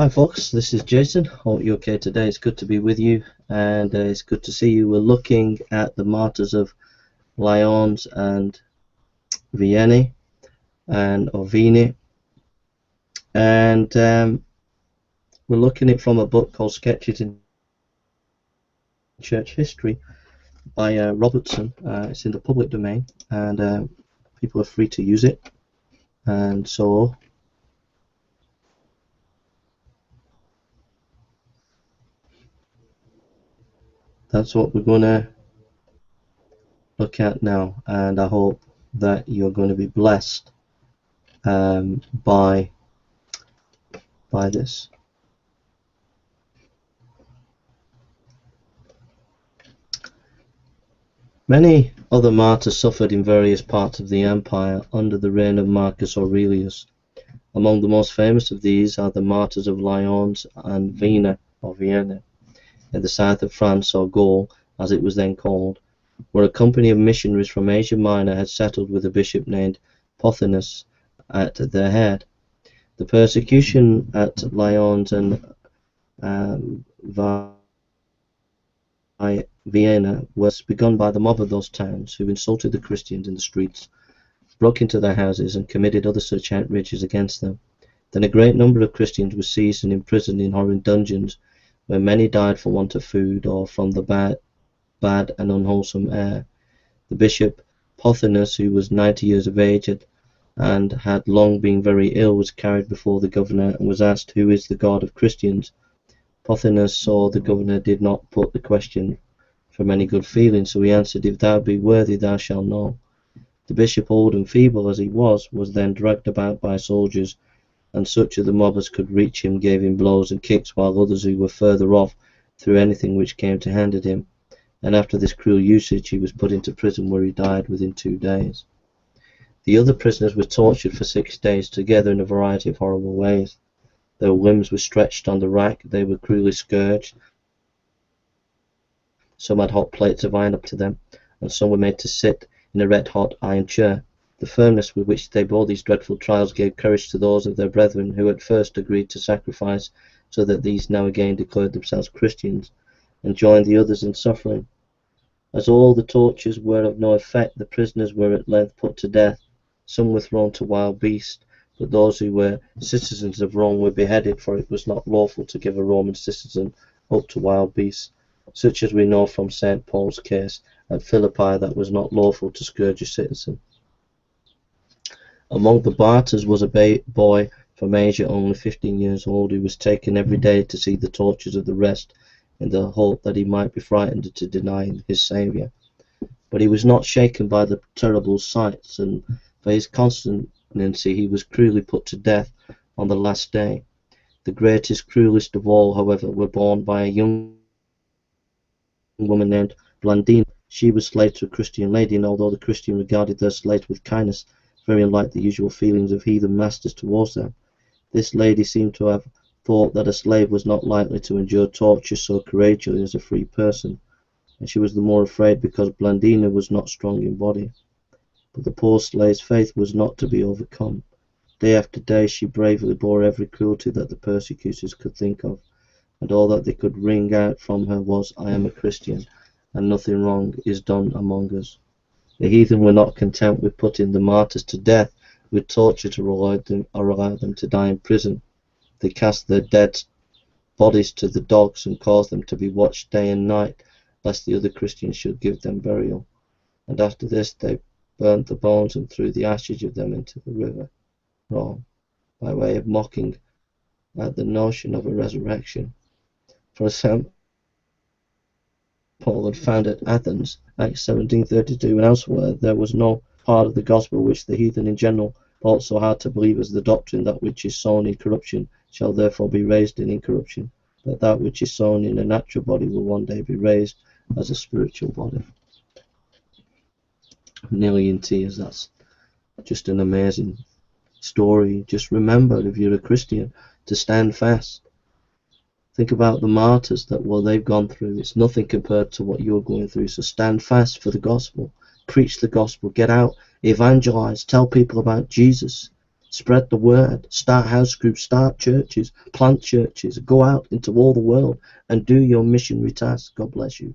Hi folks, this is Jason. Hope you're okay today. It's good to be with you, and it's good to see you. We're looking at the martyrs of Lyons and Vienne or Vienne, and we're looking at it from a book called Sketches in Church History by Robertson. It's in the public domain, and people are free to use it, and so that's what we're going to look at now, and I hope that you're going to be blessed by this. Many other martyrs suffered in various parts of the empire under the reign of Marcus Aurelius. Among the most famous of these are the martyrs of Lyons and Vienne in the south of France, or Gaul as it was then called, where a company of missionaries from Asia Minor had settled with a bishop named Pothinus at their head. The persecution at Lyons and Vienna was begun by the mob of those towns, who insulted the Christians in the streets, broke into their houses, and committed other such outrages against them. Then a great number of Christians were seized and imprisoned in horrid dungeons, where many died for want of food or from the bad and unwholesome air. The bishop Pothinus, who was 90 years of age and had long been very ill, was carried before the governor and was asked, "Who is the God of Christians?" Pothinus saw the governor did not put the question from any good feeling, so he answered, "If thou be worthy, thou shalt know." The bishop, old and feeble as he was then dragged about by soldiers, and such of the mob as could reach him gave him blows and kicks, while others who were further off threw anything which came to hand at him. And after this cruel usage he was put into prison, where he died within 2 days. The other prisoners were tortured for 6 days together in a variety of horrible ways. Their limbs were stretched on the rack, they were cruelly scourged, some had hot plates of iron up to them, and some were made to sit in a red-hot iron chair. The firmness with which they bore these dreadful trials gave courage to those of their brethren who at first agreed to sacrifice, so that these now again declared themselves Christians, and joined the others in suffering. As all the tortures were of no effect, the prisoners were at length put to death. Some were thrown to wild beasts, but those who were citizens of Rome were beheaded, for it was not lawful to give a Roman citizen up to wild beasts, such as we know from St. Paul's case at Philippi, that was not lawful to scourge a citizen. Among the martyrs was a boy from Asia, only 15 years old, who was taken every day to see the tortures of the rest, in the hope that he might be frightened into denying his Saviour. But he was not shaken by the terrible sights, and for his constancy he was cruelly put to death on the last day. The greatest, cruelest of all, however, were borne by a young woman named Blandina. She was slave to a Christian lady, and although the Christian regarded their slave with kindness, very unlike the usual feelings of heathen masters towards them, this lady seemed to have thought that a slave was not likely to endure torture so courageously as a free person, and she was the more afraid because Blandina was not strong in body. But the poor slave's faith was not to be overcome. Day after day she bravely bore every cruelty that the persecutors could think of, and all that they could wring out from her was, "I am a Christian, and nothing wrong is done among us." The heathen were not content with putting the martyrs to death with torture to allow them to die in prison. They cast their dead bodies to the dogs and caused them to be watched day and night, lest the other Christians should give them burial. And after this they burnt the bones and threw the ashes of them into the river Rhone, by way of mocking at the notion of a resurrection. For example, Paul had found at Athens, Acts 17:32, and elsewhere, there was no part of the gospel which the heathen in general thought so hard to believe as the doctrine that which is sown in corruption shall therefore be raised in incorruption, but that which is sown in a natural body will one day be raised as a spiritual body. I'm nearly in tears. That's just an amazing story. Just remember, if you're a Christian, to stand fast. Think about the martyrs, that what they've gone through. It's nothing compared to what you're going through. So stand fast for the gospel. Preach the gospel. Get out. Evangelize. Tell people about Jesus. Spread the word. Start house groups. Start churches. Plant churches. Go out into all the world and do your missionary task. God bless you.